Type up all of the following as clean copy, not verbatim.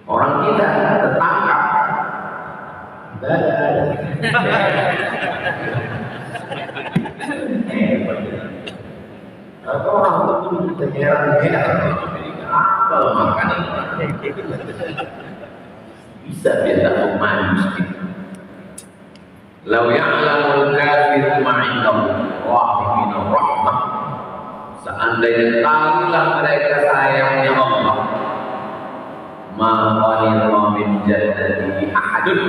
Orang kita tertangkap. Atau orang itu kita heran-heran apa makan ini? Bisa dia tak manis gitu. Lau ya'lamul kafiru ma'indallahi min rahmah. Seandainya tahulah mereka sayangnya Allah, ma qanita min jannati ahadun,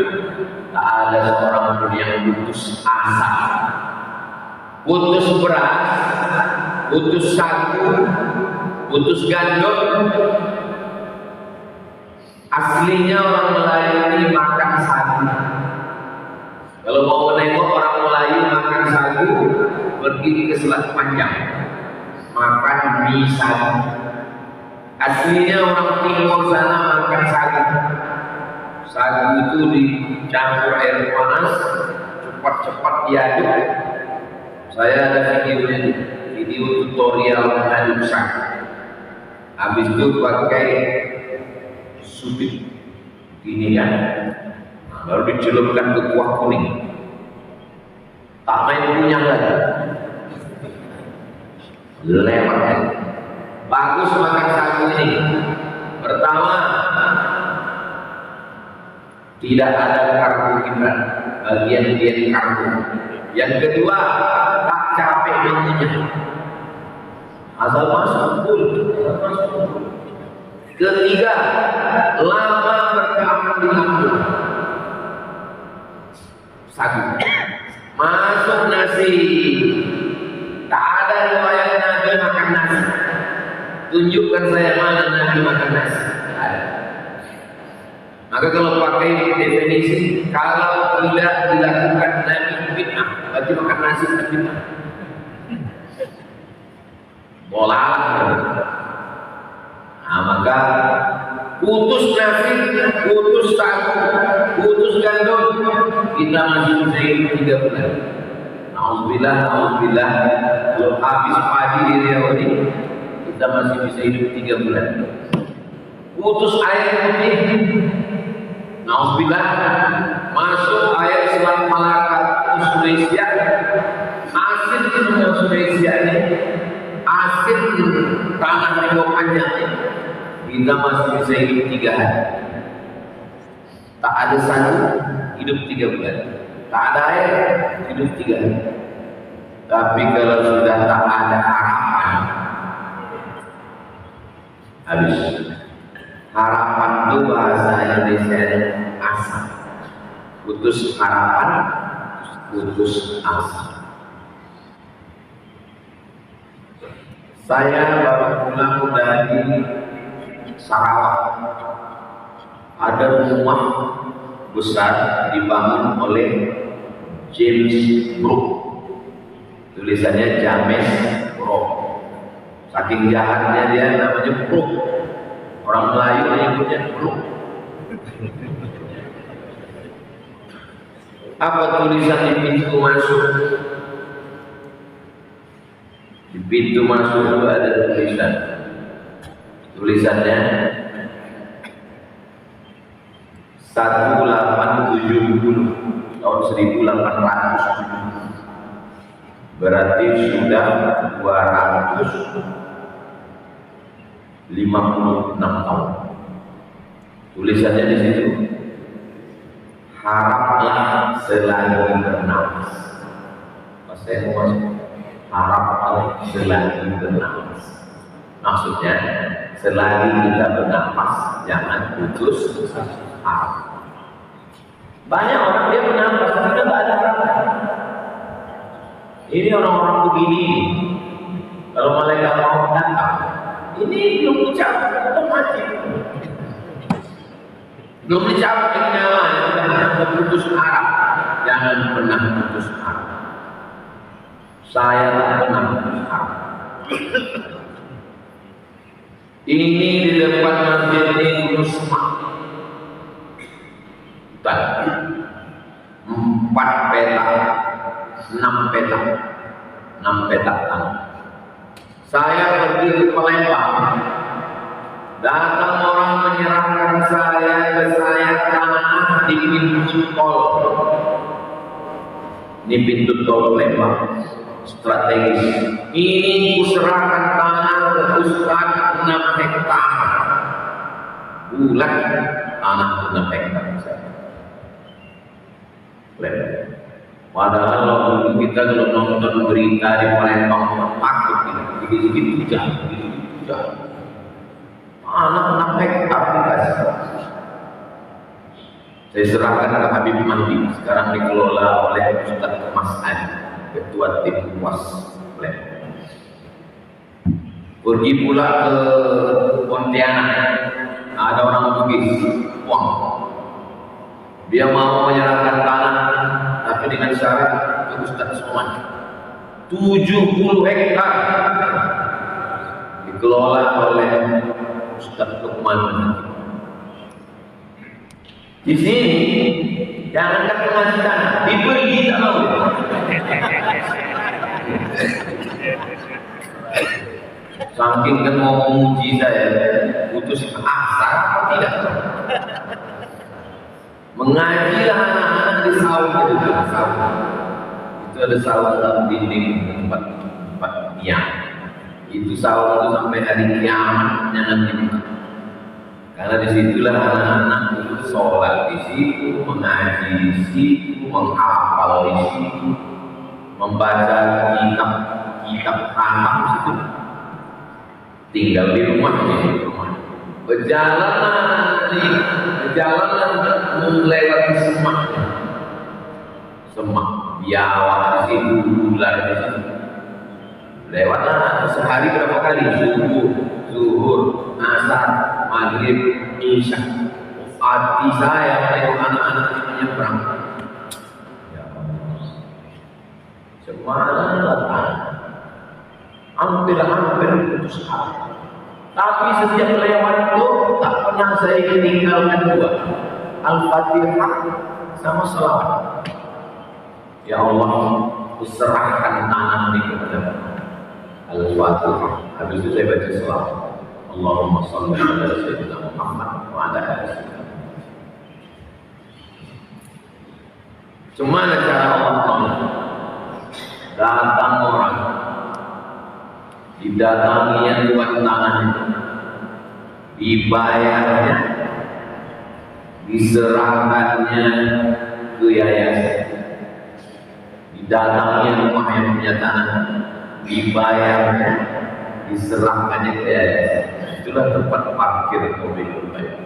tak ada seorang pun yang putus asa, putus beras, putus sagu, putus gandum. Aslinya orang Melayu ini makan sagu. Kalau mau menengok orang Melayu makan sagu, pergi ke Selat Panjang, makan mie sagu. Aslinya orang timur sana makan sagu. Sagu itu dicampur air panas, cepat-cepat diaduk. Saya ada videonya, video tutorial mengaduk sagu. Habis itu pakai subit gini kan, baru dicelupkan ke kuah kuning. Tak main punya lagi, lewat kan. Bagus makan sagu ini. Pertama, tidak ada karbohidrat, bagian karbo. Yang kedua, tak capek mengunyah, asal masuk full. Ketiga, lama bertahan di lambung. Sagu masuk nasi. Tak ada riwayat Nabi makan nasi. Tunjukkan saya mana Nabi makan nasi. Ada. Maka kalau pakai definisi, kalau tidak dilakukan Nabi bid'ah, berarti makan nasi bid'ah. Bola. Nah, maka putus nasi, putus sagu, putus gandum, kita masih bisa hidup 3 bulan. Alhamdulillah, alhamdulillah. Kalau habis padi di Riau ini, kita masih bisa hidup 3 bulan. Putus air putih, alhamdulillah. Masuk air Selat Malaka, Indonesia, asin semua Indonesia ini, asin tanah Riauannya. Kita masih bisa hidup 3 hari. Tak ada sagu, hidup 3 bulan. Tak ada air, hidup 3 hari. Tapi kalau sudah tak ada harapan, habis. Harapan itu bahasa Indonesia asa. Putus harapan, putus asa. Saya baru pulang dari Sarawak. Ada rumah besar dibangun oleh James Brooke. Tulisannya James Brooke. Saking jahatnya dia namanya Brooke. Orang Melayu menyebutnya Brooke. Apa tulisan di pintu masuk? Di pintu masuk itu ada tulisan. Tulisannya 1870 tahun 1870. Berarti sudah 256 tahun. Tulisannya di situ, haraplah selagi bernapas. Pas saya mau masuk, haraplah selagi bernapas. Maksudnya, selagi kita bernapas, jangan putus harap. Banyak orang dia bernapas, tapi dia nggak ada harapan. Ini orang-orang begini, kalau malaikat mau datang, ini belum dicabut, atau mati. Belum dicabut dengan nyawanya, sudah putus harap. Jangan pernah putus harap. Saya tak pernah putus harap. Ini di depan masjid ini Rusma. 4 petak, 6 petak tanah. Saya pergi ke Palembang, datang orang menyerahkan saya ke saya tanah di pintu tol. Ini pintu tol Palembang strategis. Ini kuserahkan tanah ke Ustaz 6 hektar. Bulat tanah 6 hektar saya. Padahal waktu kita kalau nonton berita di Palembang takut sedikit jauh. Anak 6 hektar dikasih. Saya serahkan ke Habib Mandi, sekarang dikelola oleh Ustaz Mas Adi, Ketua Tim UAS Palembang. Pergi pula ke Pontianak, ada orang Bugis, uang. Dia mau menyerahkan tanah, tapi dengan syarat Ustaz Somad 70 hektar dikelola oleh Ustaz Lukman. Di sini jangan mengasih tanah, dibeli tak mau. Saking kan mau memuji saya, putus asa tidak. Mengajilah anak-anak di sawah itu. Itu ada sawah dalam dinding tempat tiang. Itu sawah itu sampai hari kiamatnya nanti buka. Karena disitulah anak-anak itu sholat di situ, mengaji di situ, menghafal di situ, membaca kitab khatam di situ. Tinggal di rumah. Berjalan melewati semak biawak di situ, ular di situ. Lewatlah sehari berapa kali? Zuhur, asar, maghrib, isya. Hati saya menengok anak-anak itu menyeberang. Ya Allah, semalam hampir putus asa. Tapi setiap lewat itu tak pernah saya tinggalkan dua, Al-Fatihah sama salawat. Ya Allah, kuserahkan tanah ini kepada Al-Fatihah. Habis itu saya baca salawat. Allahumma shalli ala sayyidina Muhammad wa ala ali sayyidina. Cuma cara Allah datang orang, didatangi yang buat tanah itu, dibayarnya, diserahkannya ke yayasan, didatangi rumah yang punya tanah, dibayarnya, diserahkannya ke yayasan. Itulah tempat parkir mobil berbayar.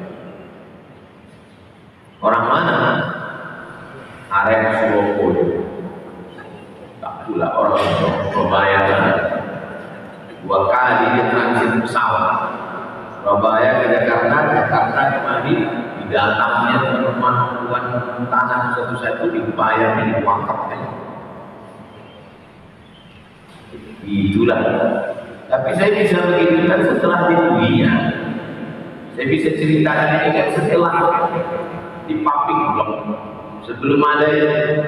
Orang mana? Arek Surabaya. Tak pula orang Surabaya. 2 kali dia transit pesawat Surabaya ke Jakarta, Jakarta kemari, didatangnya teman-teman tanah satu-satu dibayar, diwakafkan. Itulah. Tapi saya bisa begitu kan setelah di dunia. Saya bisa ceritakan ini kan setelah di public blog. Sebelum ada yang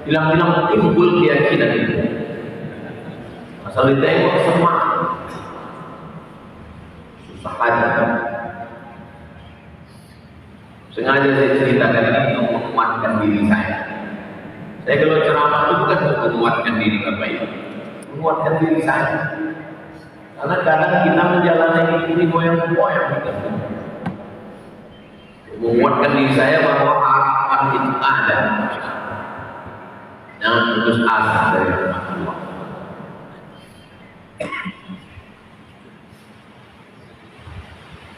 bilang-bilang timbul keyakinan itu. Asal ditengok semua susah aja. Sengaja saya ceritakan ini untuk menguatkan diri saya. Saya kalau ceramah itu bukan untuk menguatkan diri Bapak Ibu, menguatkan diri saya. Karena kadang kita menjalani ini goyang-goyang gitu. Menguatkan diri saya bahwa harapan itu ada. Jangan putus asa dari Allah.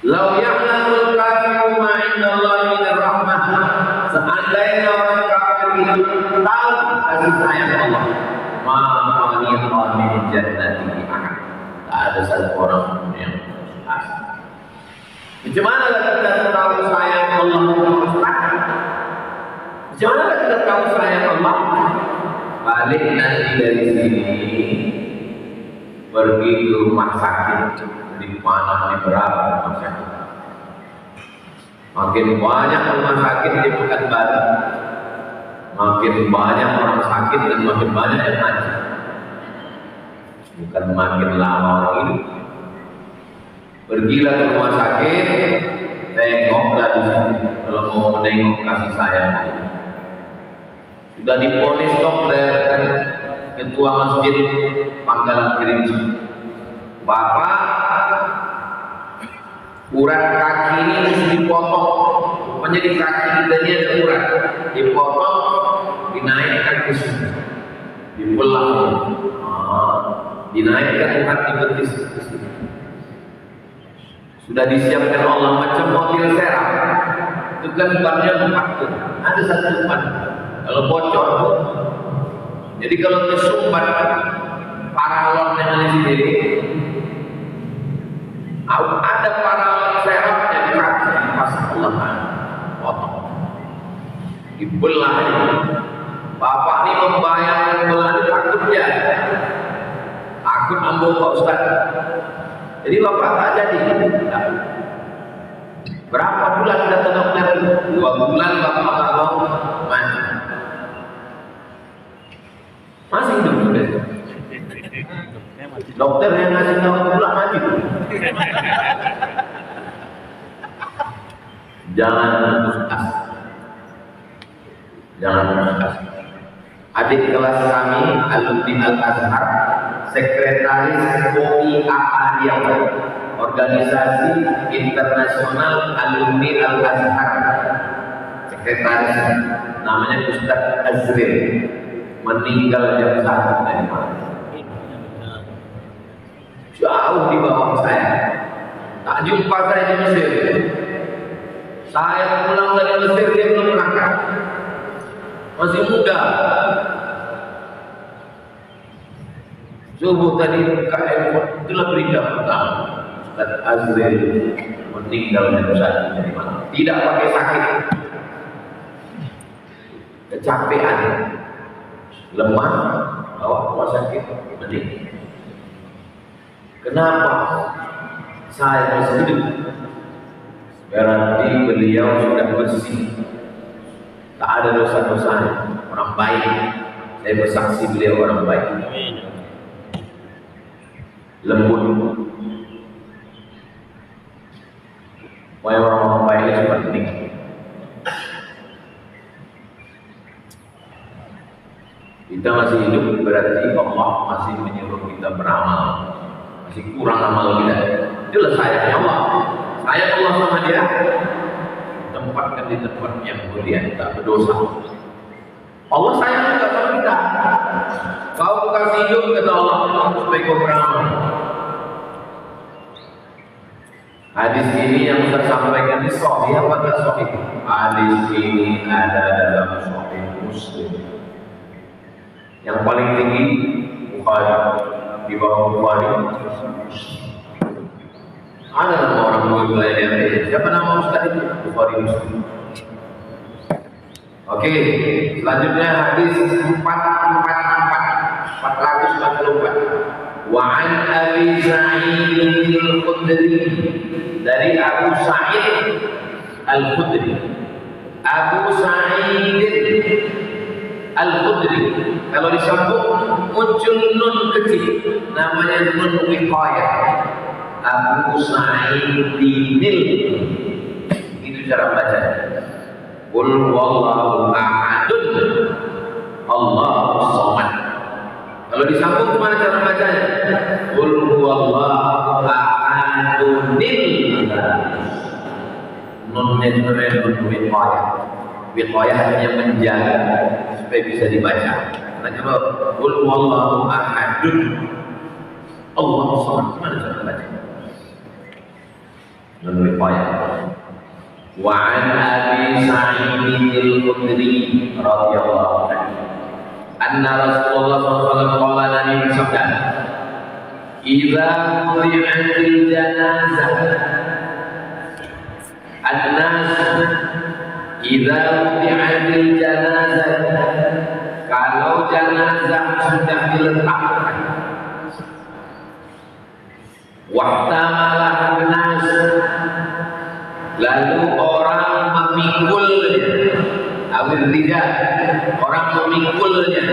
Lau ya'lamul kafiru ma 'indallahi min rahmah. Seandainya orang kafir itu tahu kasih sayang Allah, ma qaniya min jannati ahad. Tak ada satu orang pun yang putus asa. Bagaimana kita tahu sayang Allah mustahil? Bagaimana kita tahu sayang Allah? Balik nanti dari sini, pergi ke rumah sakit, di mana di berapa rumah sakit. Makin banyak rumah sakit di Pekanbaru, makin banyak orang sakit dan makin banyak yang mati. bukan makin lama orang hidup. Pergilah ke rumah sakit, tengoklah di sini. Kalau mau menengok kasih sayang, sudah diponis dokter ketua masjid Pangkalan Kerinci, Bapak, urat kaki ini mesti dipotong. Pokoknya di kaki kita ini ada urat, dipotong, dinaikkan ke sini, dibelah, dinaikkan urat di betis ke sini. Sudah disiapkan Allah macam mobil serap. Itu kan bannya 4 tuh. Ada satu ban. Kalau bocor tuh. Jadi kalau tersumbat paralon yang ada di sini, ada paralon serapnya di kaki, dipasang Allah potong, dibelah. Bapak ini membayangkan belah ini takut dia, takut ambil Pak Ustaz. Jadi bapak tak jadi. Berapa bulan kata dokter? 2 bulan bapak tak mau mati. Masih hidup juga. Dokter yang ngasih tahu pula mati. Jangan putus asa. Jangan putus asa. Adik kelas kami, alumni Al-Azhar, sekretaris OIAA yang Organisasi Internasional Alumni Al-Azhar, sekretaris namanya Ustaz Azril, meninggal jam 1 dari malam. Jauh di bawah saya. Tak jumpa saya di Mesir. Saya pulang dari Mesir, dia belum berangkat. Masih muda. Subuh tadi buka handphone, itulah berita pertama. Ustaz Azril meninggal jam 1 dari malam. Tidak pakai sakit, kecapean, lemah, bawa rumah sakit, meninggal. Kenapa saya masih hidup? Berarti beliau sudah bersih, tak ada dosa-dosanya, orang baik. Saya bersaksi beliau orang baik, lembut. Orang-orang baik seperti ini. Kita masih hidup berarti Allah masih menyuruh kita beramal. Masih kurang amal kita. Itulah sayangnya Allah. Sayang Allah sama dia, tempatkan di tempat yang mulia, tak berdosa. Allah sayang juga sama kita. Kau kasih hidup kata Allah supaya kau beramal. Hadis ini yang saya sampaikan di Sahih apa tidak Sahih? Hadis ini ada dalam Sahih Muslim. Yang paling tinggi Bukhari, di bawah Bukhari. Ada nama orang mulai dari siapa nama Ustaz itu? Bukhari Muslim. Oke, selanjutnya hadis 444. Wa an Abi Sa'id al-Khudri, dari Abu Sa'id al-Khudri. Abu Sa'id al-Khudri, kalau disambung muncul nun kecil, namanya nun wiqayah. Abu Sa'idil, itu cara baca. Qul huwallahu ahadun, Allahus samad. Kalau disambung gimana cara bacanya? Qul huwallahu ahadun. Nunnya sebenarnya nun wiqayah. Wiqayah hanya menjaga supaya bisa dibaca. Nah, kalau qul huwallahu ahadun, Allahus samad, gimana cara baca? Nun wiqayah. Wa an Abi Sa'id al-Khudri radhiyallahu anhu anna Rasulullah sallallahu alaihi wasallam qala Nabi bersabda, idza wudi'atil janazah an-nas, idza wudi'atil janazah, kalau jenazah sudah diletakkan, wahtamalah an-nas, lalu orang memikulnya, awil rijal, orang memikulnya,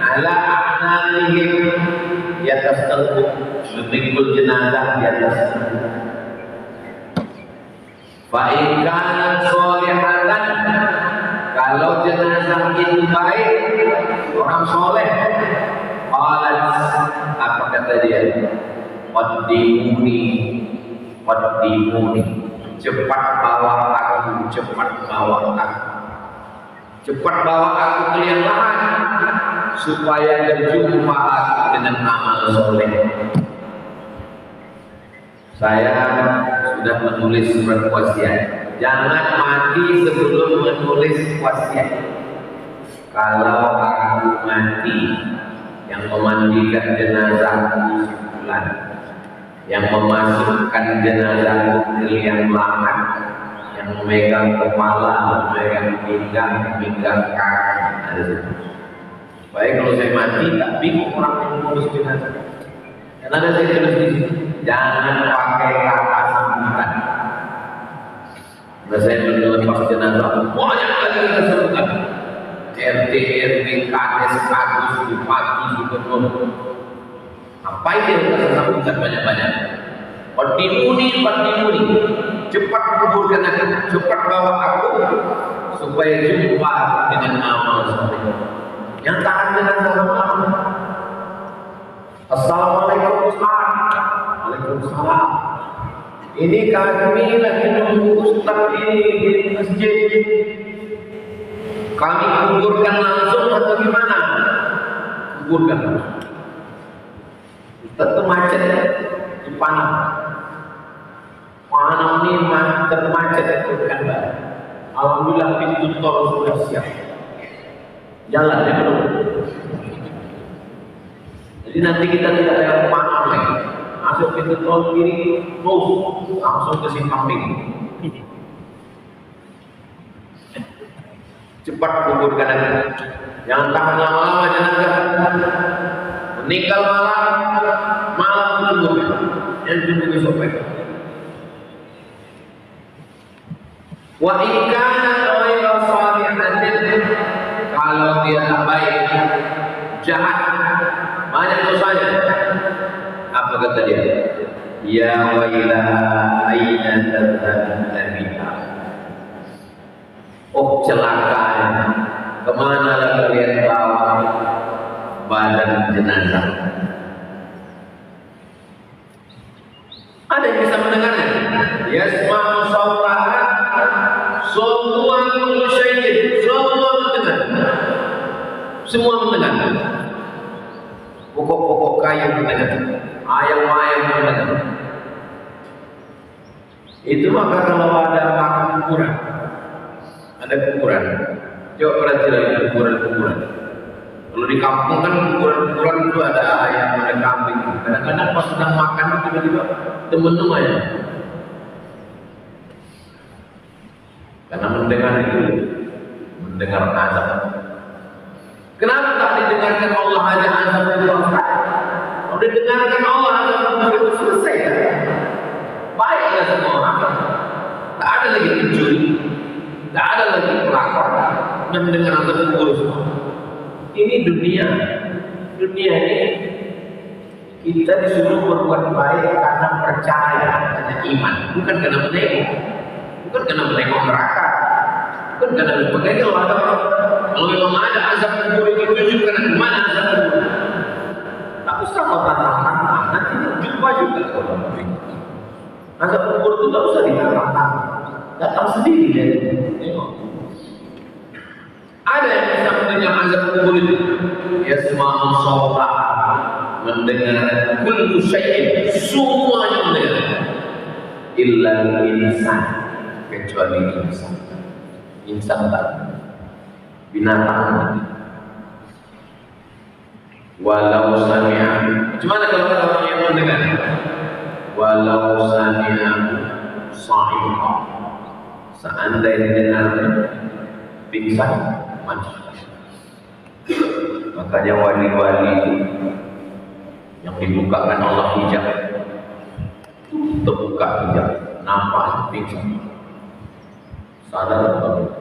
ala a'naqihim, di atas tengkuk, memikul jenazah di atas tengkuk. Fa'inkan solehatan, kalau jenazah itu baik, orang soleh, apa kata dia? Qaddimuni, cepat bawa aku, cepat bawa aku, cepat bawa aku ke liang lahat, supaya berjumpa aku dengan amal soleh. Saya sudah menulis surat wasiat. Jangan mati sebelum menulis wasiat. Kalau aku mati, yang memandikan jenazahku sebulan, yang memasukkan jenazahku ke liang lahat, yang memegang kepala, memegang pinggang, memegang kaki. Baik kalau saya mati, tak bingung orang yang mengurus jenazah. Karena ada saya tulis di sini, jangan pakai kata sambutan. Nah, saya melepas jenazah, banyak lagi kita sebutkan. RT, RW, KDS, Kadus, Bupati, Gubernur. Apa itu yang kita sambutan banyak-banyak? Qaddimuni, cepat kuburkan aku, cepat bawa aku, supaya jumpa dengan amal soleh. Yang tahan jenazah apa? Assalamualaikum Ustaz. Waalaikumsalam. Ini kami lagi nunggu Ustaz ini di masjid. Kami kuburkan langsung atau gimana? Kuburkan langsung. Ustaz itu macet di Panam. Panam ini termacet kan, Mbak. Alhamdulillah pintu tol sudah siap. Jalan ya belum. Jadi nanti kita tidak lewat Panam lagi, masuk pintu tol kiri, langsung ke Simpang Minggu. Cepat kuburkan aja, jangan tahan lama-lama jenazah. Meninggal malam kuburkan, yang tunggu besok pagi. Wa in kana ghayra salihatin, kalau dia tak baik, jahat, banyak dosanya. Apa kata dia? Ya wailaha aina tadhhabuna biha. Oh celaka, kemana kalian bawa badan jenazah? Ada yang bisa mendengarnya? Yasma'u sautaha, semua kullu syai'in, semua mendengar. Semua mendengar. Pokok-pokok kayu mendengar, ayam-ayam mendengar. Itu maka kalau ada kuburan, coba perhati lagi kuburan. Kalau di kampung kan kuburan itu ada ayam, ada kambing. Kadang-kadang pas sedang makan tiba-tiba temen-temen aja. Karena mendengar azab. Kenapa tak didengarkan Allah aja azab itu? Kalau didengarkan Allah azab itu selesai ya. Baiklah semua orang. Tak ada lagi pencuri, tak ada lagi pelakor yang mendengar azab kubur semua. Ini dunia ini kita disuruh berbuat baik karena percaya, karena iman, bukan karena menengok, bukan karena menengok neraka, bukan karena berbagai kalau memang ada azab kubur itu tunjukkan mana azab kubur. Tak usah kau tantang, nanti jumpa juga kau. Azab kubur itu tak usah ditantang, datang sendiri dari tengok. Ada yang bisa mendengar azab kubur itu. Yasma'u sautaha, mendengar kullu syai'in, semuanya mendengar. Illa insan, kecuali insan tak, binatang. Walau sami'a, bagaimana kalau orang yang mendengar? Walau sami'a sa'iqa, seandainya dengar pingsan, mati. Makanya wali-wali yang dibukakan Allah hijab, terbuka hijab, nampak pingsan, sadar betul.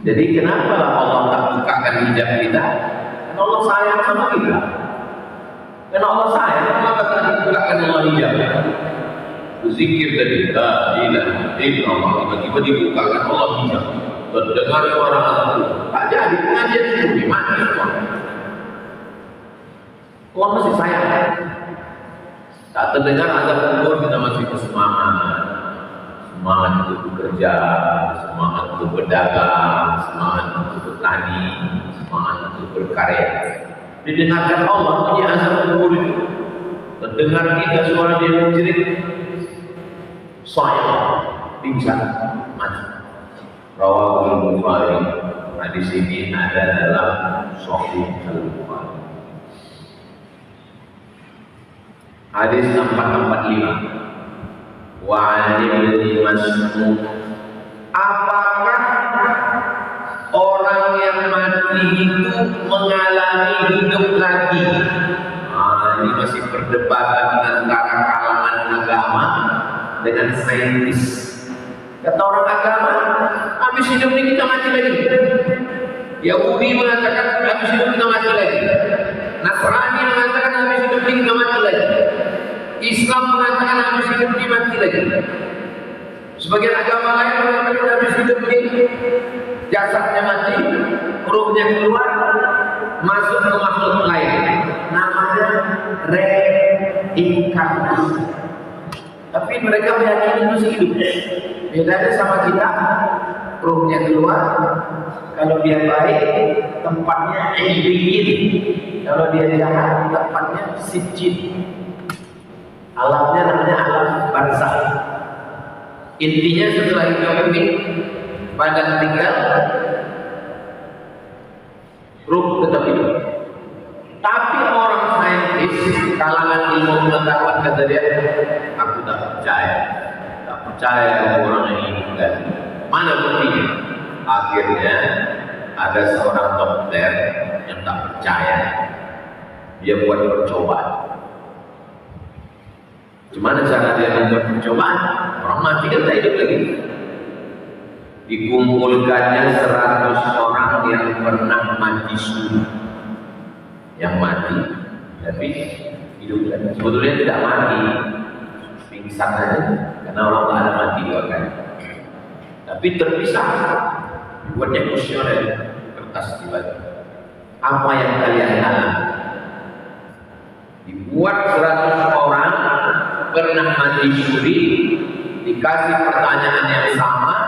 Jadi kenapa Allah tak bukakan hijab kita? Karena Allah sayang sama kita. Karena Allah sayang, maka dibukakan Allah hijab. Zikir tadi, la ilaha illallah, tiba-tiba dibukakan Allah hijab. Terdengar suara Allah, tak jadi pengajian itu mati semua. Allah masih sayang. Tak terdengar azab kubur, kita masih bersemangat. Semangat untuk bekerja, semangat untuk berdagang, semangat untuk bertani, semangat untuk berkarya. Didengarkan Allah punya azab kubur itu. Terdengar kita suara dia menjerit, saya pingsan, mati. Rawahul Bukhari. Hadis ini ada dalam Sahih Al-Bukhari. Hadis 445. Wa 'anil Mas'ud. Apakah orang yang mati itu mengalami hidup lagi? Ini masih perdebatan antara kalangan agama dengan saintis. Kata orang agama, habis hidup ini kita mati lagi. Yahudi mengatakan habis hidup kita mati lagi. Nasrani mengatakan habis hidup ini kita mati lagi. Islam mengatakan habis hidup ini mati lagi. Sebagian agama lain mengatakan habis hidup ini jasadnya mati, ruhnya keluar, masuk ke makhluk lain. Namanya reinkarnasi. Tapi mereka meyakini masih hidup. Bedanya sama kita, ruhnya keluar. Kalau dia baik, tempatnya illiyin. Kalau dia jahat, tempatnya sijjin. Alamnya namanya alam barzakh. Intinya setelah hidup ini, badan tinggal, ruh tetap hidup. Tapi orang saintis, kalangan ilmu pengetahuan kata dia, aku tak percaya orang ini meninggal. Mana buktinya? Akhirnya ada seorang dokter yang tak percaya, dia buat percobaan. Gimana cara dia membuat percobaan? Orang mati kan tak hidup lagi. Dikumpulkannya 100 orang yang pernah mati suri. Yang mati, tapi hidup lagi. Sebetulnya tidak mati, pingsan saja. Karena orang tak ada mati dua kali. Tapi terpisah, dibuatnya kuesioner, kertas dibagi. Apa yang kalian alami? Dibuat 100 orang pernah mati suri, dikasih pertanyaan yang sama,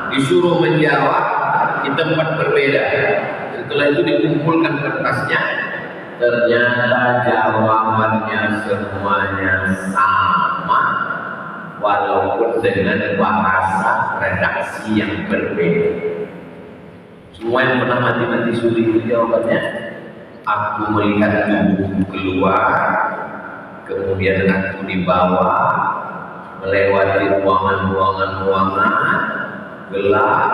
disuruh menjawab di tempat berbeda. Setelah itu dikumpulkan kertasnya, ternyata jawabannya semuanya sama, walaupun dengan bahasa redaksi yang berbeda. Semua yang pernah mati suri itu jawabannya, aku melihat tubuhku keluar, kemudian aku dibawa melewati ruangan gelap.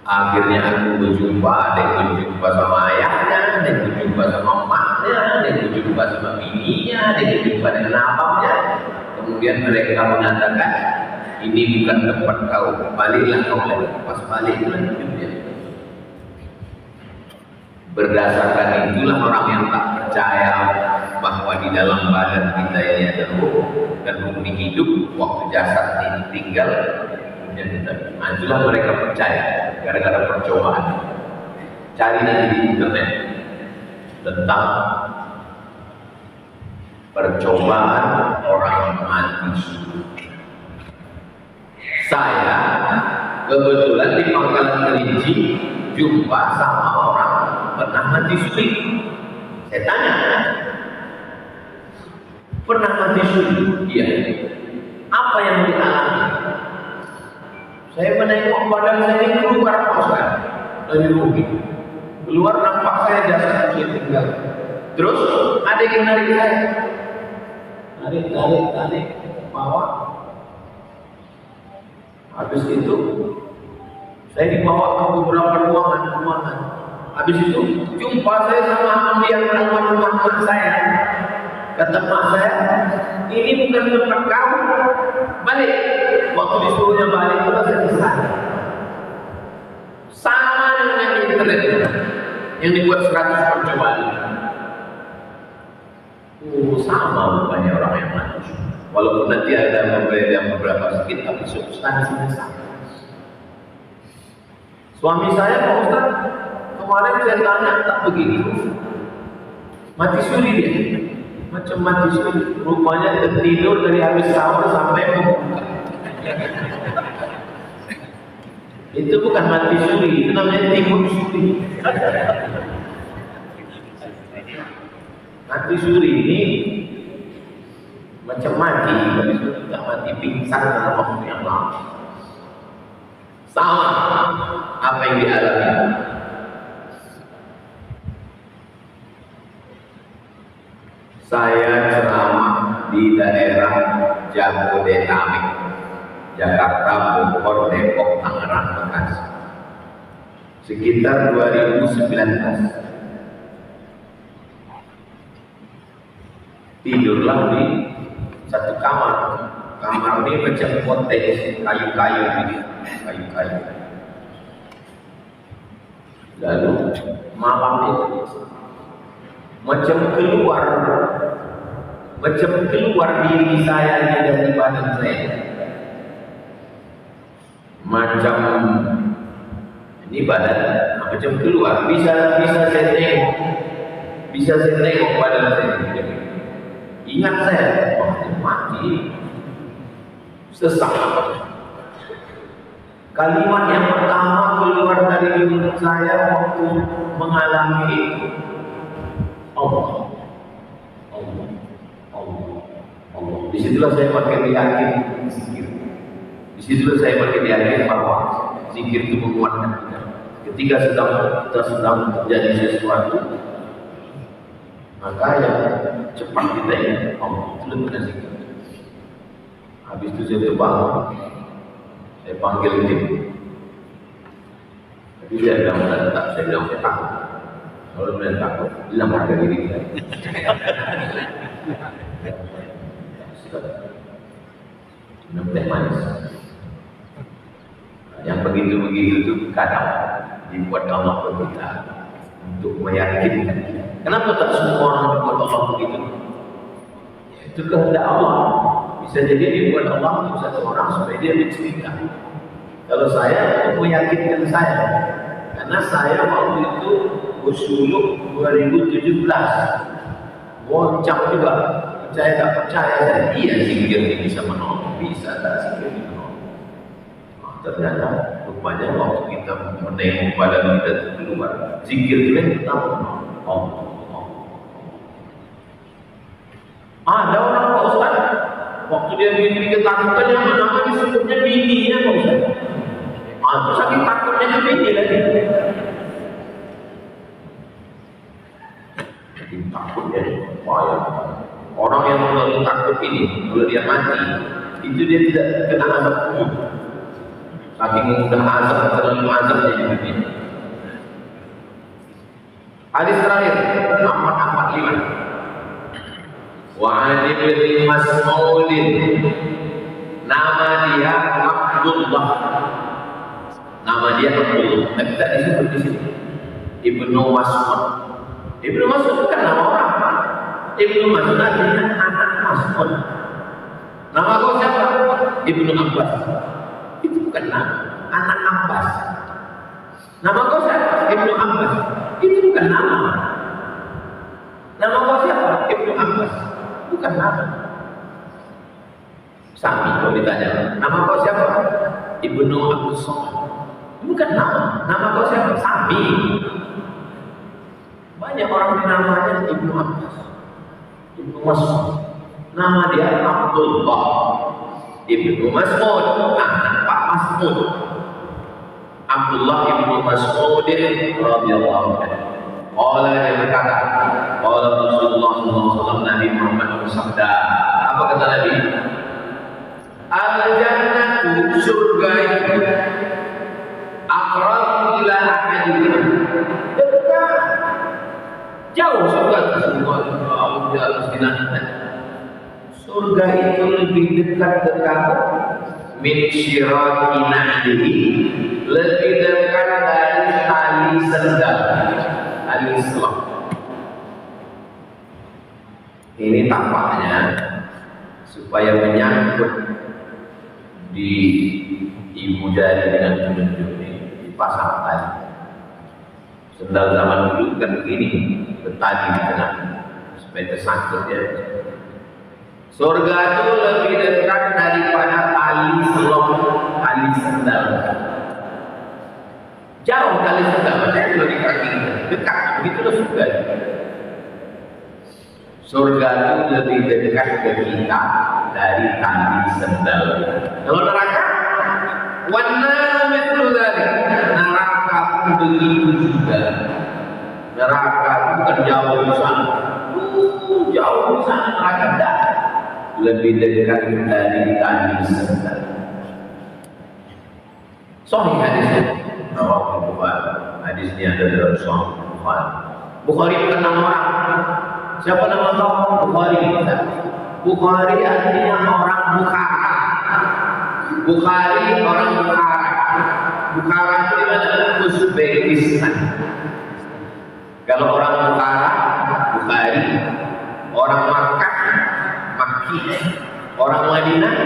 Akhirnya aku berjumpa, ada yang berjumpa sama ayahnya, ada yang berjumpa sama emaknya, ada yang berjumpa sama bininya, ada yang berjumpa dengan abangnya. Kemudian mereka mengatakan, ini bukan tempat kau, baliklah kau lagi. Pas balik hidupnya. Berdasarkan itulah orang yang tak percaya bahwa di dalam badan kita ini ada ruh, dan ruh ini hidup waktu jasad ini tinggal. Nah, itulah mereka percaya gara-gara percobaan. Cari nanti di internet tentang percobaan orang mati suri. Saya kebetulan di Pangkalan Kelinci jumpa sama orang pernah mati suri. Saya tanya, pernah mati suri? Iya. Apa yang dialami? Saya menengok badan saya ini keluar kosan dari rugi. Keluar nampak saya jasad saya tinggal. Terus ada yang narik saya, tarik ke bawah. Habis itu saya dibawa ke beberapa ruangan. Habis itu jumpa saya sama ambian almarhum saya. Kata mak saya, ini bukan tempat kamu, balik. Waktu disuruhnya balik itu saya kesal. Sama dengan yang internet yang dibuat 100 percobaan. Sama rupanya orang yang mati. Walaupun nanti ada beberapa sedikit, tapi substansinya sama. Suami saya, Pak Ustaz, kemarin saya tanya tak begitu. Mati suri dia, macam mati suri. Rupanya tertidur dari habis sahur sampai membuka. Itu bukan mati suri, itu namanya timun suri. Mati suri ini macam mati, tapi tidak mati pingsan dalam waktu yang lama. Sama apa yang dialami. Saya ceramah di daerah Jabodetabek, Jakarta, Bogor, Depok, Tangerang, Bekasi, sekitar 2019. Tidurlah di satu kamar. Kamar ini macam cottage, kayu-kayu gitu, kayu-kayu. Lalu malam itu macam keluar diri saya dari badan saya. Macam ini badan macam keluar, bisa saya tengok badan saya. Ingat saya, mati, sesak. Kalimat yang pertama keluar dari mulut saya waktu mengalami itu, Allah. Disitulah saya makin yakin zikir. Disitulah saya makin yakin bahwa zikir itu menguatkan kita. Ketika kita sedang terjadi sesuatu, maka yang cepat kita ingat Allah, itu lebih zikir. Habis itu saya terbangun, saya panggil tim. Tapi dia bilang tak, saya bilang saya takut. Kalau dia takut, hilang harga diri kita. Minum teh manis. Yang begitu-begitu itu kadang dibuat Allah kita untuk meyakinkan kita. Kenapa tak semua orang dibuat Allah begitu? Itu kehendak Allah. Bisa jadi dibuat Allah untuk satu orang supaya dia bercerita. Kalau saya untuk meyakinkan saya, karena saya waktu itu usuluk 2017, goncang juga. Percaya tak percaya saya, iya zikir ini bisa menolong, bisa tak zikir ini menolong. Ternyata rupanya waktu kita menengok badan kita keluar, zikir itu yang pertama menolong. Ada orang Pak Ustaz, waktu dia bini ketakutan yang pertama disebutnya bininya Pak Ustaz. Terus sakit takutnya ke bini lagi. Jadi takutnya payah. Orang yang terlalu takut ini, kalau dia mati, itu dia tidak kena azab umum. Saking mudah azab, terlalu azab jadi begini. Hadis terakhir, 445. Wa ani bin Mas'ud, nama dia Abdullah. Nama dia Abdullah. Tapi tak disebut di sini. Ibnu Mas'ud. Ibnu Mas'ud bukan nama orang. Ibnu Mas'ud artinya anak Mas'ud. Nama kau siapa? Ibnu Abbas. Itu bukan nama. Anak Abbas. Nama kau siapa? Ibnu Abbas. Itu bukan nama. Nama kau siapa? Ibnu Abbas. Bukan nama. Sami kalau ditanya, nama kau siapa? Ibnu Abdul Somad. Bukan nama. Nama kau siapa? Sami. Banyak orang namanya Ibnu Abbas, Ibnu Mas'ud. Nama dia Abdullah Ibnu Mas'ud, anak Pak Mas'ud. Abdullah Ibnu Mas'ud radhiyallahu anhu. Qala, dia berkata, qala Rasulullah sallallahu alaihi wasallam, Nabi Muhammad bersabda. Apa kata Nabi? Al-jannatu, surga itu, aqrabu ila ahadikum, dekat, jauh surga semua di atas binatang. Surga itu lebih dekat ke kamu min syirati nahdihi, lebih dekat dari tali sendal, tali Islam. Ini tampaknya supaya menyangkut di ibu jari dengan telunjuk ini dipasang tali. Sendal zaman dulu kan begini, bertali di tengah supaya tersangkut ya. Surga itu lebih dekat daripada tali selong, tali sendal. Jauh tali sendal, maksudnya kalau di kaki dekat, begitulah surga. Surga itu lebih dekat ke kita dari tali sendal. Kalau neraka, warna metro dari neraka pun begitu juga. Neraka itu bukan jauh di sana, jauh di sana neraka dah. Lebih dekat dari tali sendal. Sahih hadisnya. Rawahu Bukhari. Hadisnya ada dalam Sahih Bukhari. Bukhari bukan nama orang. Siapa nama kau? Bukhari. Bukhari artinya orang Bukhara. Bukhari orang Bukhara. Bukhara itu di mana? Uzbekistan. Kalau orang Bukhara, Bukhari. Orang Makkah, Makki. Orang Madinah,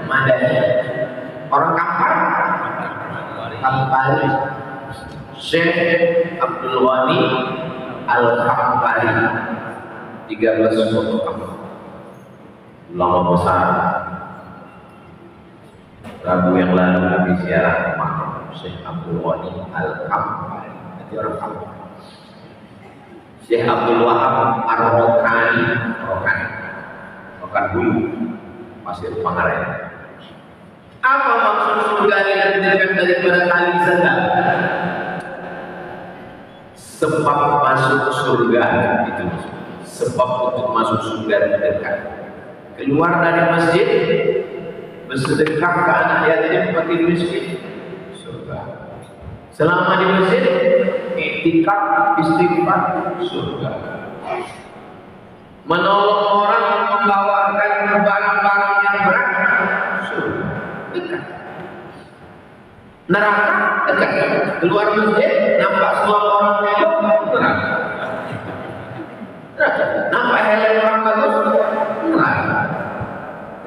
Madani. Orang Kampar, Kampari. Syekh Abdul Ghani Al-Kampari. 13 foto ulama besar. Rabu yang lalu kami ziarah makam Syekh Abdul Ghani Al-Kampari. Nanti orang Kampar. Syekh Abdul Wahab Ar-Rokani, Rokan Bulu, Pasir Pangarai. Apa maksud surga yang dekat daripada tali sendal? Sebab masuk surga itu, sebab untuk masuk surga dekat. Keluar dari masjid, bersedekah ke anak yatim, fakir miskin, surga. Selama di masjid, iktikaf, istighfar, surga. Menolong orang membawakan barang-barang yang berat, surga. Dekat. Neraka dekat. Keluar masjid nampak semua orang elok, neraka. Nampak helm orang bagus, neraka.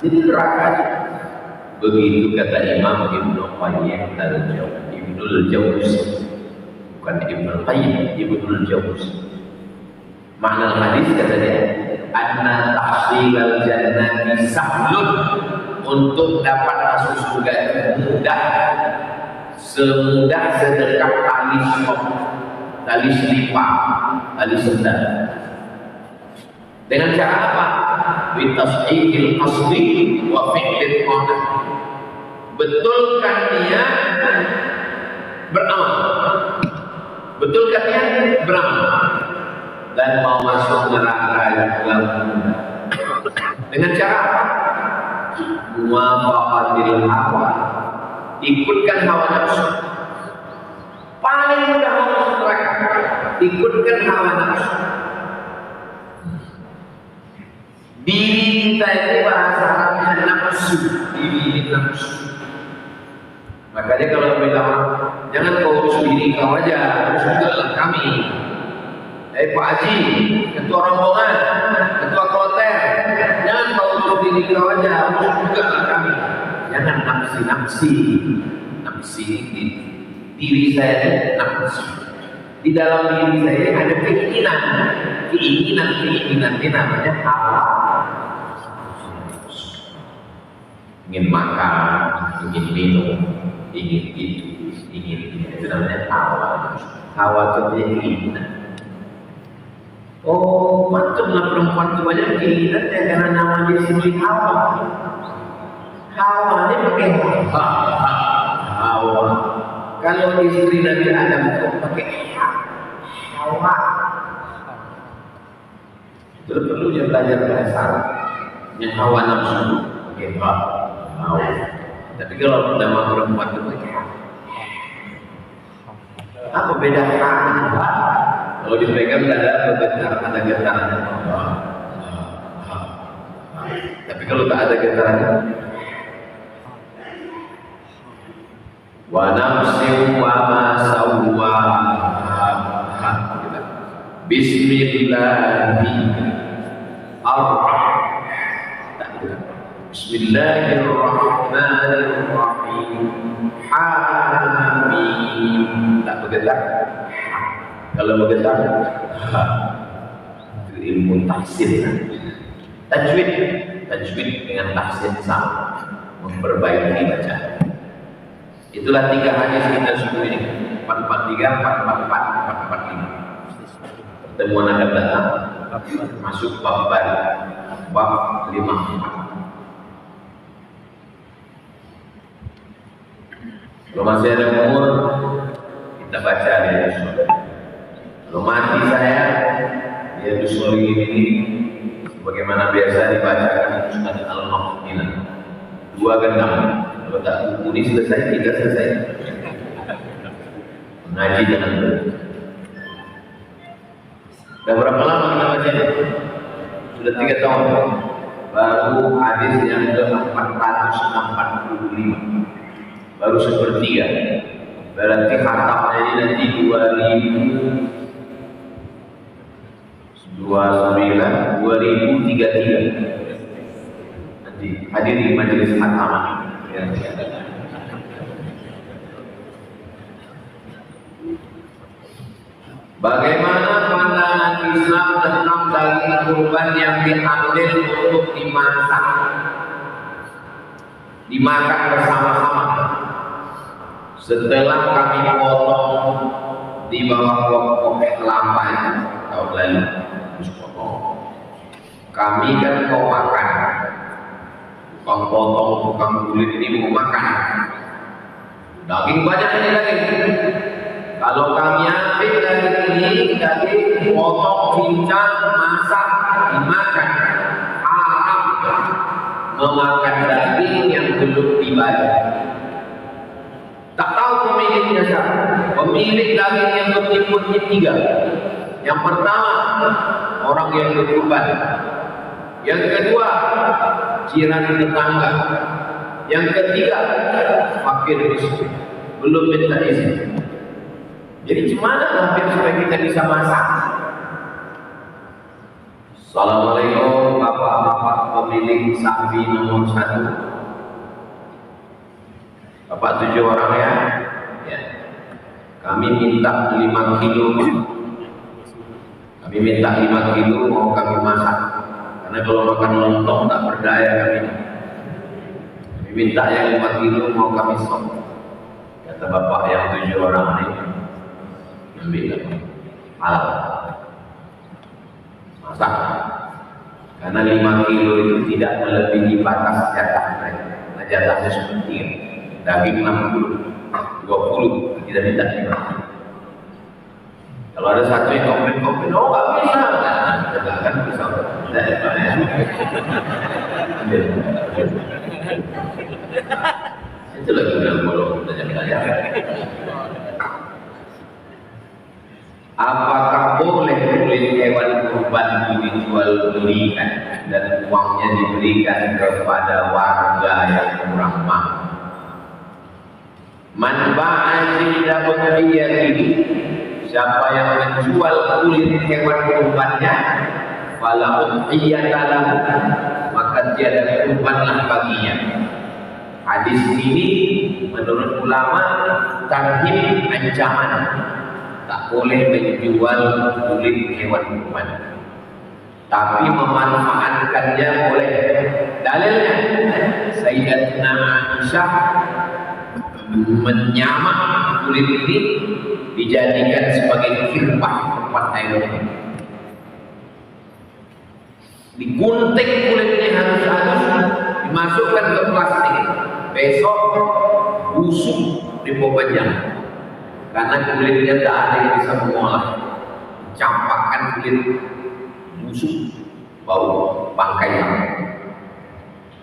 Jadi neraka. Begitu kata Imam Ibnu Qayyim Ibnul Jauzi, bukan Ibnul Qayyim, Ibnul Jauzi. Makna hadis kata dia, anna tahsilal jannati sahlun. Untuk dapat masuk surga itu mudah, semudah sedekat tali sop, tali selipar, tali sendal. Dengan cara apa? Bitashihil qasdi wa fi'lil qadar. Betulkan niat, beramal. Betulkan niat, beramal. Dan mau masuk neraka yang mudah. Dengan cara apa? Muwafaqatil hawa, ikutkan hawa nafsu. Paling mudah masuk neraka, ikutkan hawa nafsu. Diri kita itu bahasa Arabnya nafsu, diri nafsu. Makanya kalau bilang jangan kau urus diri kau aja, urus juga kami. Pak Haji, ketua rombongan, ketua kloter, jangan kau urus diri kau aja, urus juga kami. Jangan nafsi diri saya ini nafsi. Di dalam diri saya ada keinginan ini namanya hawa. Ingin makan, ingin minum, ingin itu namanya hawa. Hawa itu keinginan. Oh, patutlah perempuan itu banyak keinginan ya, karena nama dia sendiri Hawa. Hawa ini pakai Hawa. Kalau istri Nabi Adam itu pakai Hawa. Itu perlunya belajar bahasa Arab. Yang Hawa nafsu pakai Hawa. Tapi kalau nama perempuan itu pakai apa beda Hawa? Kalau dipegang ada getarannya. Tapi kalau tak ada getarannya, wa nafsin wa ma sawwaha. Bismillah. Ar-Rahman. Bismillahirrahmanirrahim. Hamim. Tak bergetar. Kalau bergetar, itu ilmu tahsin. Tajwid dengan tahsin sama, memperbaiki bacaan. Itulah 3 hadis kita semua ini. 443, 444, 445. Pertemuan akan datang masuk bab baru, bab 54. Kalau masih ada umur, kita baca di Rasul. Kalau mati saya, dia Rasul ini bagaimana biasa dibacakan Ustaz Al-Mahfudina 2 gendam. Kalau tak buku ini selesai, 3 selesai. Mengaji jangan berhenti. Dah berapa lama kita baca ini? Sudah 3 tahun. Baru hadis yang ke-445. Baru sepertiga. Berarti khatamnya ini nanti 2033. Nanti hadir di majelis khatam. Ya. Bagaimana pandangan Islam tentang daging kurban yang diambil untuk dimasak, dimakan bersama-sama? Setelah kami potong di bawah pokok kelapa tahun lalu, kami kan mau makan, tukang potong, tukang kulit ini mau makan. Daging banyak ini daging. Kalau kami ambil daging ini, daging potong, cincang, masak, dimakan. Haram memakan daging yang belum dibayar. Tak tahu pemiliknya siapa. Pemilik daging yang bertimbun 3. Yang pertama, orang yang berkurban. Yang kedua, jiran tetangga. Yang ketiga, fakir miskin, belum minta izin. Jadi gimana hampir supaya kita bisa masak? Assalamualaikum bapak-bapak pemilik sapi nomor 1. Bapak 7 orang ya? Ya. Kami minta 5 kilo. Kami minta 5 kilo mau kami masak. Karena kalau makan lontong tak berdaya kami. Kami minta yang 5 kilo mau kami stok. Kata bapak yang 7 orang ini, ambil halal. Masak. Karena 5 kilo itu tidak melebihi batas jatah mereka. Nah, jatahnya seperti ini. Daging 60, 20 kita minta 5. Kalau ada satu yang komplain, oh nggak bisa, nah, kan bisa. Itu lagi bilang bolong belajar. Apakah boleh kulit hewan kurban dijual belikan dan uangnya diberikan kepada warga yang kurang mampu? Man ba'a jilda udhiyatihi, siapa yang menjual kulit hewan kurbannya, fala udhiyata lahu, maka tiada kurbanlah baginya. Hadis ini menurut ulama tarhib, ancaman, tak boleh menjual kulit hewan kurban, tapi memanfaatkannya boleh. Dalilnya Sayyidatina Aisyah menyamak kulit ini dijadikan sebagai kirbah tempat air. Digunting kulitnya halus-halus, dimasukkan ke plastik. Besok busuk di panjang. Karena kulitnya tak ada yang bisa mengolah. Campakkan kulit busuk, bau bangkai.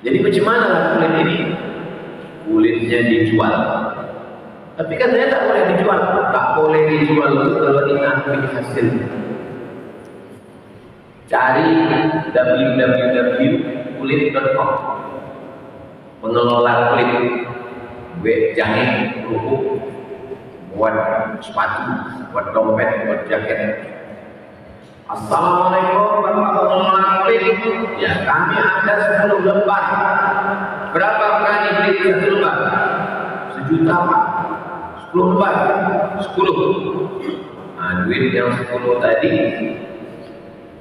Jadi bagaimana lah kulit ini? Kulitnya dijual. Tapi katanya tak boleh dijual. Tak boleh dijual kalau diambil hasil. Cari www.kulit.com, pengelola kulit, jahe, kerupuk, buat sepatu, buat dompet, buat jaket. Assalamualaikum warahmatullahi wabarakatuh. Ya, kami ada 10 lembar. Berapa kali beli 1 lembar? 1 juta Pak. 10 lembar. 10. Nah, duit yang 10 tadi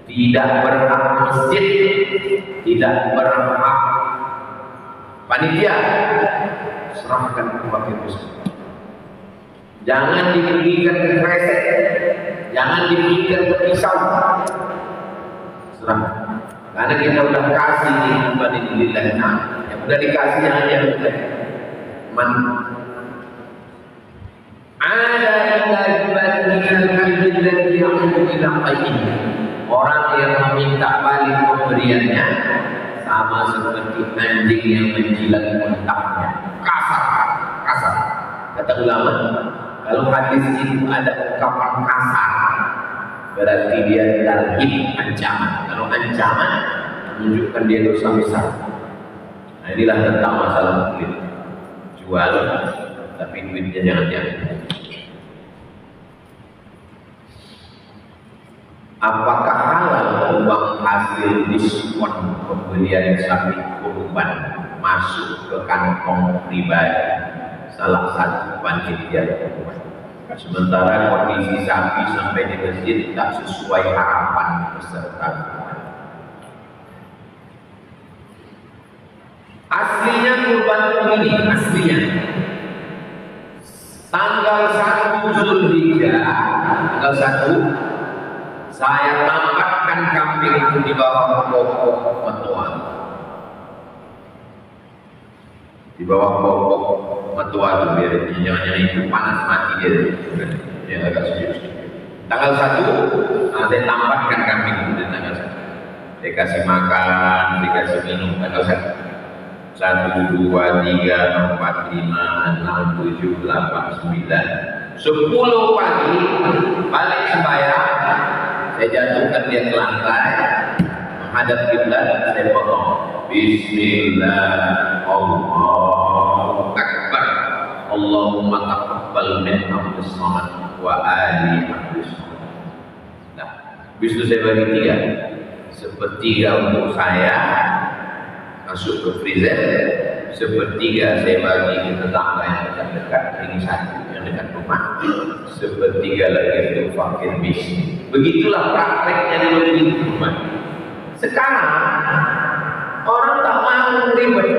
tidak berhak masjid, tidak berhak panitia, serahkan ke wakil besar. Jangan diberikan ke kresek, jangan diberikan ke pisau, serahkan. Karena kita udah kasih di Alhamdulillah, yang udah dikasih jangan diambil. Ada orang yang meminta balik pemberiannya sama seperti anjing yang menjilat mentahnya. Kasar. Kata ulama, kalau hadis itu ada ungkapan kasar, berarti dia tarhib, ancaman. Kalau ancaman, menunjukkan dia dosa besar. Nah, inilah tentang masalah duit. Jual, tapi duitnya jangan diambil. Apakah halal uang hasil diskon pembelian sapi kurban masuk ke kantong pribadi salah satu panitia kurban? Sementara kondisi sapi sampai di masjid tak sesuai harapan peserta kurban. Aslinya kurban ini aslinya tanggal 1 Zulhijjah, tanggal 1 saya tampakkan kambing itu di bawah pokok matuan. Di bawah pokok matuan itu biar jangan itu panas mati dia agak serius. Tanggal 1 saya tampakkan kambing itu di tanggal 1. Dikasih makan, dikasih minum tanggal 1. 1, 2, 3, 4, 5, 6, 7, 8, 9, 10 pagi balik sembahyang. Saya jatuhkan dia ke lantai, menghadap kiblat, saya potong. Bismillah, Allahu Akbar. Allahumma taqabbal min Abdus Samad wa ali Abdus Samad. Nah, habis itu saya bagi 3. Sepertiga untuk saya masuk ke freezer, sepertiga saya bagi ke tetangga yang dekat-dekat, ini 1 yang dekat rumah, sepertiga lagi untuk fakir miskin. Begitulah prakteknya di negeri kurban. Sekarang orang tak mau ribet,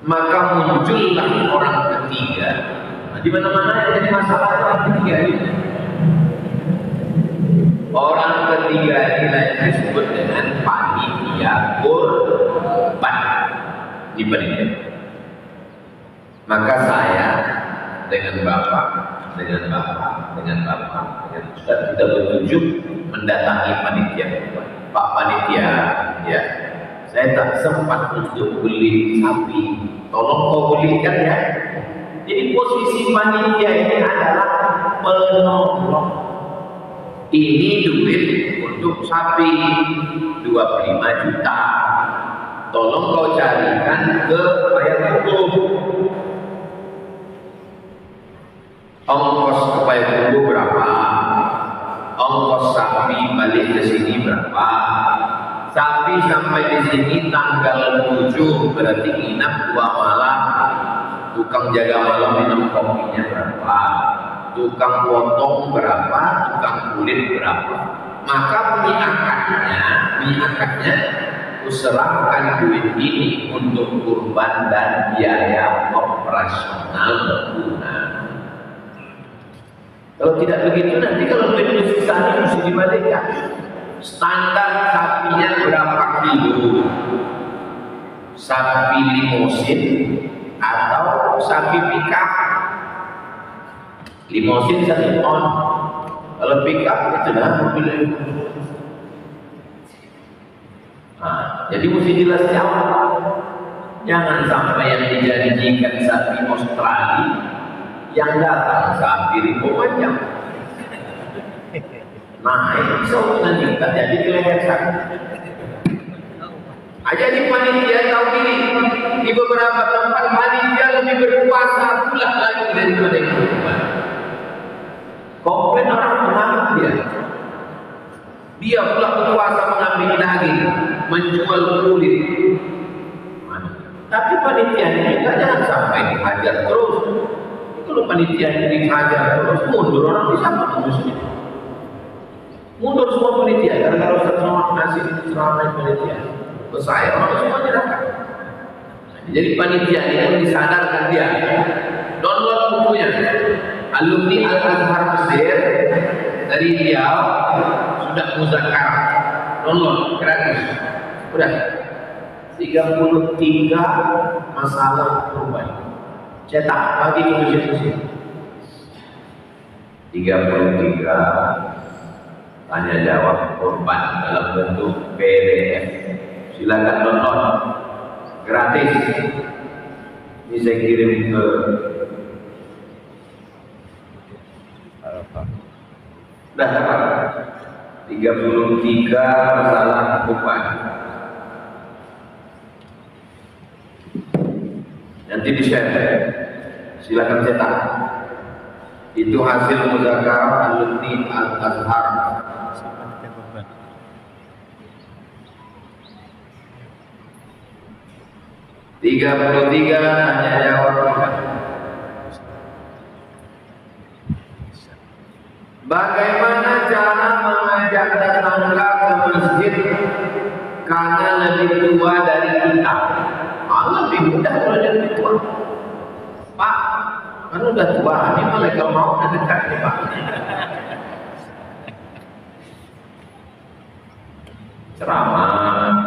maka muncullah orang ketiga. Nah, di mana-mana yang jadi masalah orang ketiga ini. Orang ketiga ini disebut dengan panitia kurban di panitia. Maka saya dengan bapak, dengan Ustaz kita bertujuh mendatangi panitia kurban. Pak panitia, ya, saya tak sempat untuk beli sapi, tolong kau belikan ya. Jadi posisi panitia ini adalah penolong. Ini duit untuk sapi 25 juta. Tolong kau carikan ke Payakumbuh. Ongkos ke Payakumbuh berapa? Ongkos sapi balik ke sini berapa? Sapi sampai di sini tanggal 7 berarti nginap 2 malam. Tukang jaga malam minum kopinya berapa? Tukang potong berapa, tukang kulit berapa. Maka mie akadnya userahkan duit ini untuk kurban dan biaya operasional berguna. Kalau tidak begitu nanti kalau duit sisanya mesti dibalikkan. Standar sapinya berapa kilo? Sapi limosin atau sapi pikap? Limosin 1 ton, kalau pick up itu dah mobil. Nah, jadi mesti jelas jawab. Jangan sampai yang dijanjikan sapi Australia yang datang sapi ribu panjang. Nah, itu bisa nanti tak jadi kelepasan. Aja di panitia tahu diri. Di beberapa tempat panitia lebih berkuasa pula lagi daripada kurban. Komplain orang mengamuk dia. Dia pula berkuasa mengambil daging, menjual kulit. Tapi panitia ini juga jangan sampai dihajar terus. Kalau panitia ini dihajar terus, mundur orang bisa manusia. Mundur semua panitia, gara-gara Ustaz Somad ngasih ceramah panitia. Ke saya, orang semua nyerahkan. Jadi panitia ini pun disadarkan dia. Download bukunya. Alumni Al-Azhar Mesir dari Riau sudah muzakkar. Download gratis. Udah. 33 masalah kurban. Cetak bagi ke masjid-masjid. 33 tanya jawab kurban dalam bentuk PDF. Silakan download gratis. Ini saya kirim ke dah dapat 33 masalah kurban. Nanti di-share. Silakan cetak. Itu hasil muzakarah alumni Al-Azhar. 33 tanya jawab. Bagaimana cara mengajak tetangga ke masjid karena lebih tua dari kita? Lebih mudah kalau dia lebih tua. Pak, kan udah tua, ini malah kalau mau dekat nih Pak. Ceramah.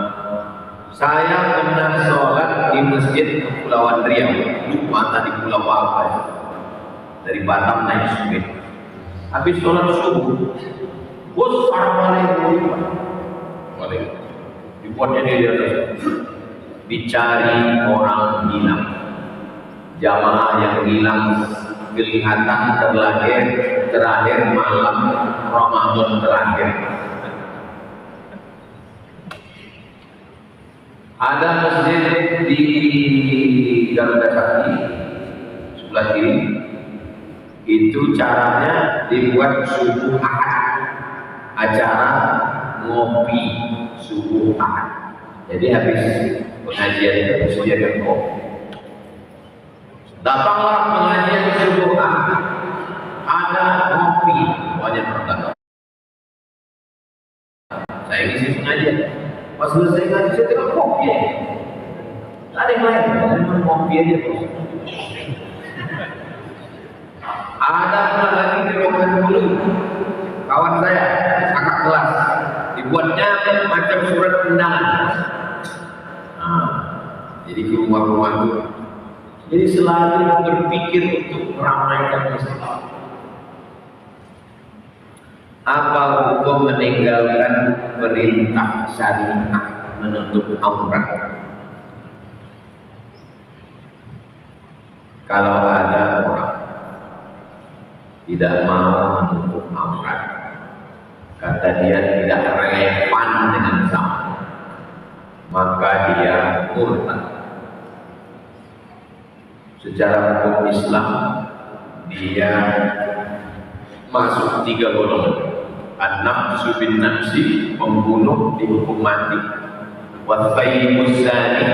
Saya pernah sholat di masjid Kepulauan Riau. Lupa tadi pulau apa ya? Dari Batam naik Sungai. Habis sholat subuh, bos assalamualaikum. Waalaikumsalam. Dibuatnya dia di atas. Dicari orang hilang, jamaah yang hilang kelihatan terakhir malam Ramadan terakhir. Ada masjid di Garuda Sakti sebelah kiri, itu caranya dibuat subuh Ahad, acara ngopi subuh Ahad. Jadi habis pengajian itu disediakan kopi. Datanglah pengajian subuh Ahad, ada kopi, banyak orang. Saya ngisi pengajian. Pas selesai ngaji saya tengok kopi. Tak ada yang lain, memang kopi aja terus. Ada pula lagi di Rokan Hulu, kawan saya, kakak kelas, dibuatnya macam surat undangan. Jadi ke rumah-rumah itu. Jadi selalu berpikir untuk meramaikan Islam. Apa hukum meninggalkan perintah syariah menutup aurat? Kalau ada orang tidak mau menutup aurat, kata dia tidak relevan dengan zaman, maka dia murtad. Secara hukum Islam dia masuk 3 golongan. An-nafsu bin nafsi, membunuh dihukum mati. Wa-thayyibu zani,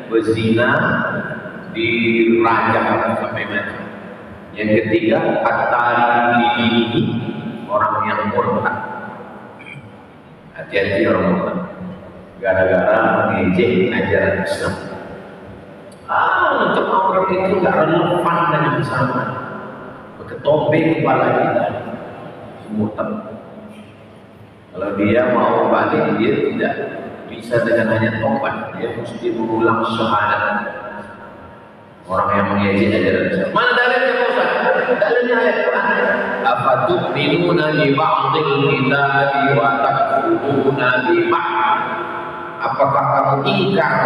berzina dirajam sampai mati. Yang ketiga, at-tariku lidinihi, orang yang murtad. Hati-hati orang murtad, gara-gara mengejek ajaran Islam. Untuk aurat itu nggak relevan dengan zaman. Berketobe kepala kita, murtad. Kalau dia mau balik, dia tidak bisa dengan hanya tobat, dia mesti mengulang syahadat. Orang yang mengejek ajaran Islam. Mana dalilnya Pak Ustaz? Dalilnya ayat Quran. Afatu'minuna bi ba'dil kitabi wa takfuruna bi ba'd. Apakah kamu ingkar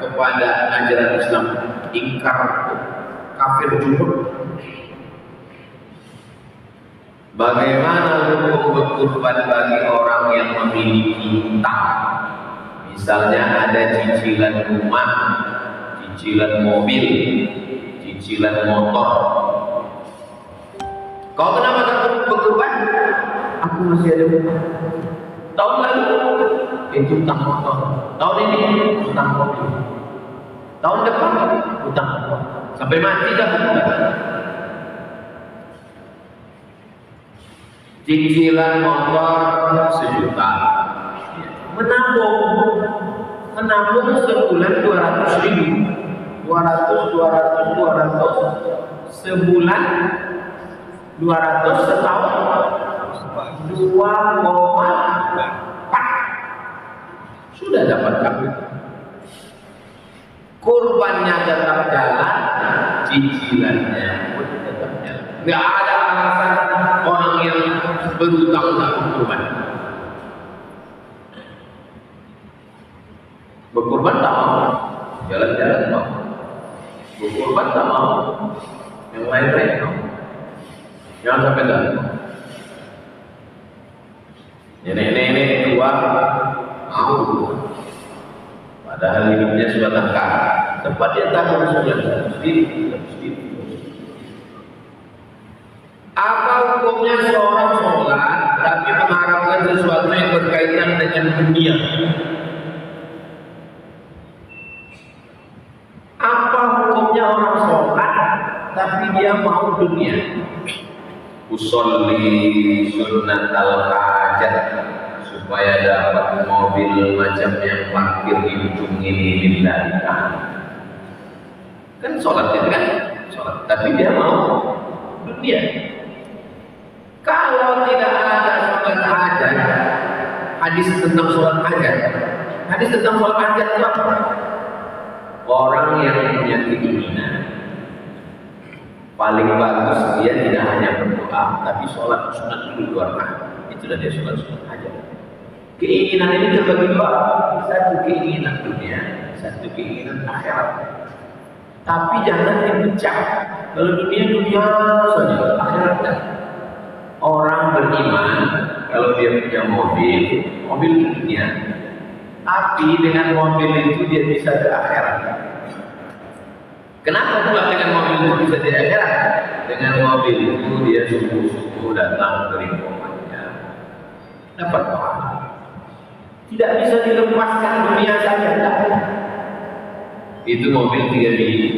kepada ajaran Islam? Ingkar, kafir juga. Bagaimana hukum berkurban bagi orang yang memiliki hutang? Misalnya ada cicilan rumah, cicilan mobil, cicilan motor. Kau kenapa takut berkurban? Aku masih ada hutang. Tahun lalu itu utang motor, tahun ini utang mobil, tahun depan utang motor, sampai mati dah utang. Cicilan motor 1 juta, menabung sebulan 200.000, 200 sebulan, 200 setahun 2,4 sudah dapat kapital. Kurbannya tetap jalan, cicilannya pun tetap jalan. Nggak ada alasan orang yang berutang tak kurban. Berkurban tak mau, jalan-jalan mau. Berkurban tak mau, yang lain-lain mau. Jangan sampai dah. Nenek-nenek tua mau, padahal hidupnya sudah tangkap. Tempat dia takut sudah sedikit. Apa hukumnya seorang sholat tapi mengharapkan sesuatu yang berkaitan dengan dunia? Apa hukumnya orang sholat tapi dia mau dunia? Usolli sunnatal hajat, supaya dapat mobil macam yang parkir di ujung ini lillahi ta'ala. Kan sholat itu kan sholat, tapi dia mau dunia. Kalau tidak ada sholat hajat, hadis tentang sholat hajat, hadis tentang sholat hajat itu apa? Orang yang punya keinginan, paling bagus dia tidak hanya berdoa, tapi sholat sunat dulu 2 rakaat. Itulah dia sholat sunat hajat. Keinginan ini terbagi 2, satu keinginan dunia, satu keinginan akhirat. Tapi jangan dipecah. Kalau dunia saja, akhirat kan. Orang beriman kalau dia punya mobil dunia, tapi dengan mobil itu dia bisa ke akhirat. Kenapa pula dengan mobil itu bisa di akhirat? Dengan mobil itu dia subuh-subuh datang dari rumahnya, dapat pahala. Tidak bisa dilepaskan dunia saja. Itu mobil 3 biji,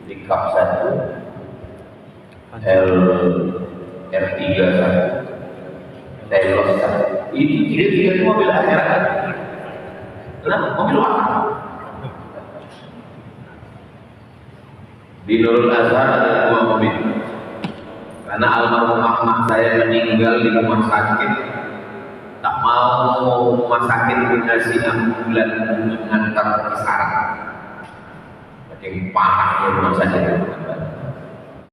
pickup 1, R3 1, Telos 1. Itu 3 mobil akhirat. Kenapa? Mobil wakaf. Di Nurul Azhar ada 2 mobil. Karena almarhum Ahmad saya meninggal di rumah sakit, tak mau rumah sakit dikasih ambulan mengantar ke sarang. Saking parahnya rumah sakit.